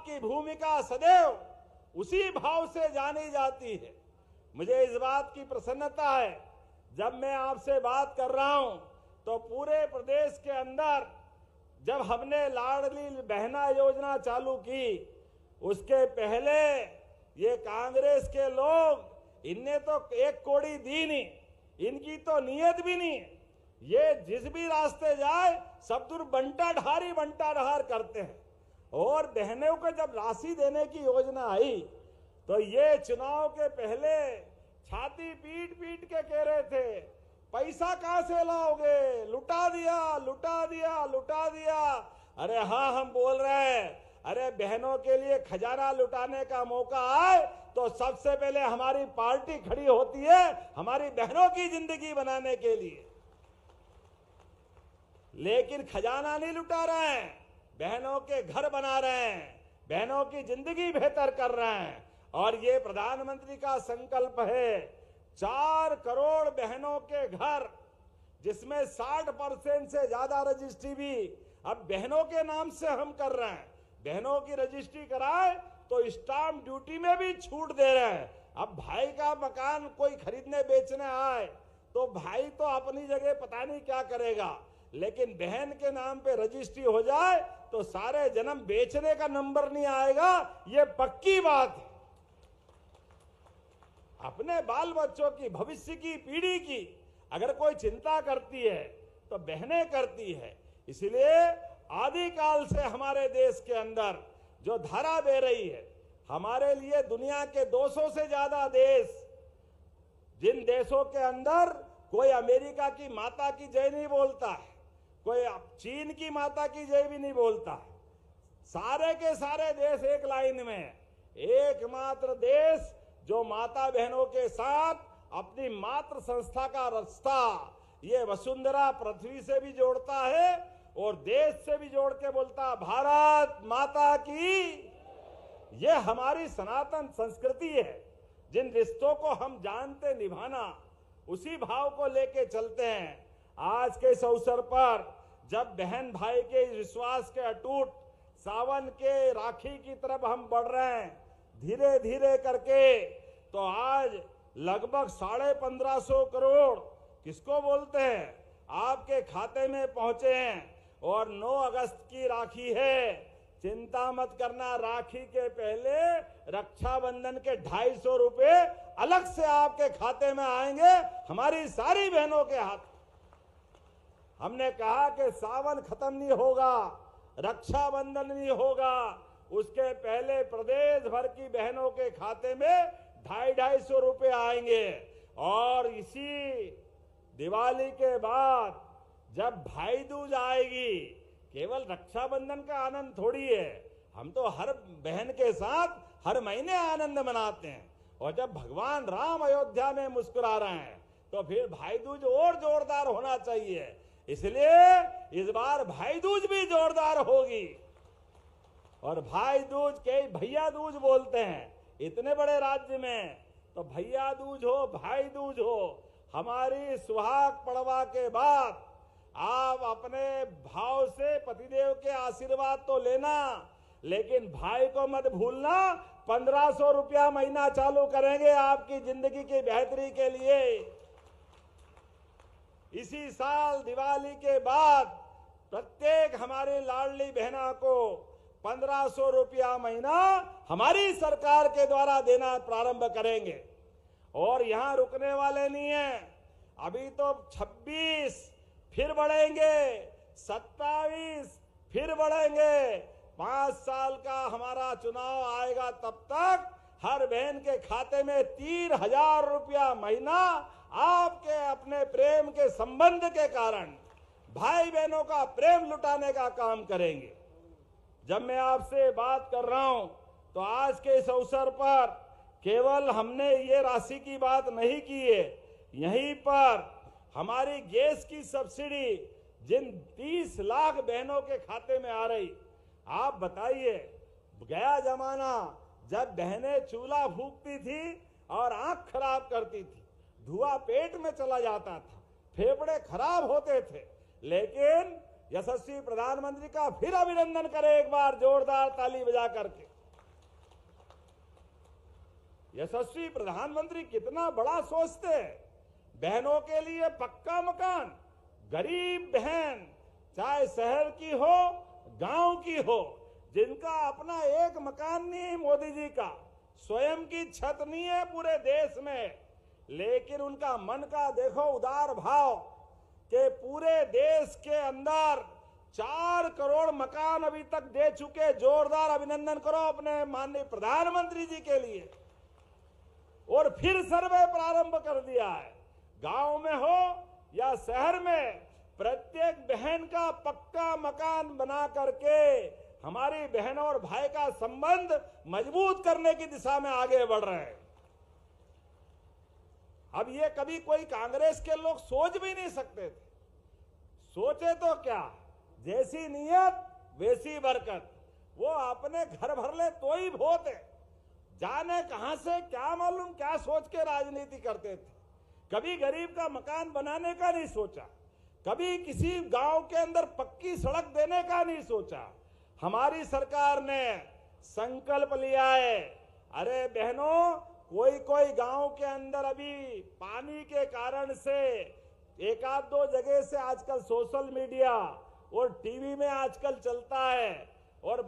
आपकी भूमिका सदैव उसी भाव से जानी जाती है। मुझे इस बात की प्रसन्नता है, जब मैं आपसे बात कर रहा हूं तो पूरे प्रदेश के अंदर जब हमने लाडली बहना योजना चालू की, उसके पहले ये कांग्रेस के लोग, इनने तो 1 कौड़ी दी नहीं, इनकी तो नीयत भी नहीं। ये जिस भी रास्ते जाए सब दूर बंटा ढार करते हैं। और बहनों को जब राशि देने की योजना आई तो ये चुनाव के पहले छाती पीट पीट के कह रहे थे, पैसा कहां से लाओगे, लुटा दिया। अरे हाँ, हम बोल रहे हैं, अरे बहनों के लिए खजाना लुटाने का मौका आए तो सबसे पहले हमारी पार्टी खड़ी होती है हमारी बहनों की जिंदगी बनाने के लिए। लेकिन खजाना नहीं लुटा रहे हैं, बहनों के घर बना रहे हैं, बहनों की जिंदगी बेहतर कर रहे हैं। और ये प्रधानमंत्री का संकल्प है 4 करोड़ बहनों के घर, जिसमें 60% से ज्यादा रजिस्ट्री भी अब बहनों के नाम से हम कर रहे हैं। बहनों की रजिस्ट्री कराए तो स्टाम्प ड्यूटी में भी छूट दे रहे हैं। अब भाई का मकान कोई खरीदने बेचने आए तो भाई तो अपनी जगह पता नहीं क्या करेगा, लेकिन बहन के नाम पे रजिस्ट्री हो जाए तो सारे जन्म बेचने का नंबर नहीं आएगा। ये पक्की बात है। अपने बाल बच्चों की, भविष्य की पीढ़ी की अगर कोई चिंता करती है तो बहनें करती है। इसलिए आदिकाल से हमारे देश के अंदर जो धारा दे रही है, हमारे लिए दुनिया के 200 से ज्यादा देश, जिन देशों के अंदर कोई अमेरिका की माता की जय नहीं बोलता है, कोई चीन की माता की जय भी नहीं बोलता है, सारे के सारे देश एक लाइन में, एकमात्र देश जो माता बहनों के साथ अपनी मातृ संस्था का रास्ता ये वसुंधरा पृथ्वी से भी जोड़ता है और देश से भी जोड़ के बोलता भारत माता की। ये हमारी सनातन संस्कृति है। जिन रिश्तों को हम जानते निभाना, उसी भाव को लेके चलते हैं। आज के इस अवसर पर जब बहन भाई के विश्वास के अटूट सावन के राखी की तरफ हम बढ़ रहे हैं धीरे धीरे करके, तो आज लगभग 1550 करोड़ किसको बोलते हैं आपके खाते में पहुंचे हैं। और 9 अगस्त की राखी है, चिंता मत करना, राखी के पहले रक्षाबंधन के 250 रुपए अलग से आपके खाते में आएंगे, हमारी सारी बहनों के हाथ। हमने कहा कि सावन खत्म नहीं होगा, रक्षाबंधन नहीं होगा, उसके पहले प्रदेश भर की बहनों के खाते में 250 रुपए आएंगे। और इसी दिवाली के बाद जब भाई दूज आएगी, केवल रक्षाबंधन का आनंद थोड़ी है, हम तो हर बहन के साथ हर महीने आनंद मनाते हैं। और जब भगवान राम अयोध्या में मुस्कुरा रहे हैं तो फिर भाई दूज और जोरदार होना चाहिए। इसलिए इस बार भाई दूज भी जोरदार होगी। और भाई दूज के भैया दूज बोलते हैं, इतने बड़े राज्य में तो भैया दूज हो भाई दूज हो, हमारी सुहाग पड़वा के बाद आप अपने भाव से पतिदेव के आशीर्वाद तो लेना, लेकिन भाई को मत भूलना। 1500 रुपया महीना चालू करेंगे आपकी जिंदगी की बेहतरी के लिए। इसी साल दिवाली के बाद प्रत्येक हमारी लाडली बहना को 1500 रुपया महीना हमारी सरकार के द्वारा देना प्रारंभ करेंगे। और यहां रुकने वाले नहीं है, अभी तो 26 फिर बढ़ेंगे, 27 फिर बढ़ेंगे। 5 साल का हमारा चुनाव आएगा, तब तक हर बहन के खाते में 3000 रुपया महीना आपके अपने प्रेम के संबंध के कारण भाई बहनों का प्रेम लुटाने का काम करेंगे। जब मैं आपसे बात कर रहा हूं तो आज के इस अवसर पर केवल हमने ये राशि की बात नहीं की है, यहीं पर हमारी गैस की सब्सिडी जिन 30 लाख बहनों के खाते में आ रही, आप बताइए, गया जमाना जब बहनें चूल्हा फूंकती थी और आंख खराब करती थी, धुआं पेट में चला जाता था, फेफड़े खराब होते थे, लेकिन यशस्वी प्रधानमंत्री का फिर अभिनंदन करें एक बार जोरदार ताली बजा करके। यशस्वी प्रधानमंत्री कितना बड़ा सोचते हैं। बहनों के लिए पक्का मकान, गरीब बहन चाहे शहर की हो गांव की हो, जिनका अपना एक मकान नहीं है, मोदी जी का स्वयं की छत नहीं है पूरे देश में, लेकिन उनका मन का देखो उदार भाव कि पूरे देश के अंदर 4 करोड़ मकान अभी तक दे चुके। जोरदार अभिनंदन करो अपने माननीय प्रधानमंत्री जी के लिए। और फिर सर्वे प्रारंभ कर दिया है, गांव में हो या शहर में, प्रत्येक बहन का पक्का मकान बना करके हमारी बहनों और भाई का संबंध मजबूत करने की दिशा में आगे बढ़ रहे हैं। अब ये कभी कोई कांग्रेस के लोग सोच भी नहीं सकते थे। सोचे तो क्या, जैसी नीयत वैसी बरकत। वो अपने घर भर ले तो ही भोत है, जाने कहां से क्या मालूम क्या सोच के राजनीति करते थे। कभी गरीब का मकान बनाने का नहीं सोचा, कभी किसी गांव के अंदर पक्की सड़क देने का नहीं सोचा। हमारी सरकार ने संकल्प लिया है। अरे बहनों, कोई गांव के अंदर अभी पानी के कारण से एक आध दो जगह से आजकल सोशल मीडिया और टीवी में आजकल चलता है और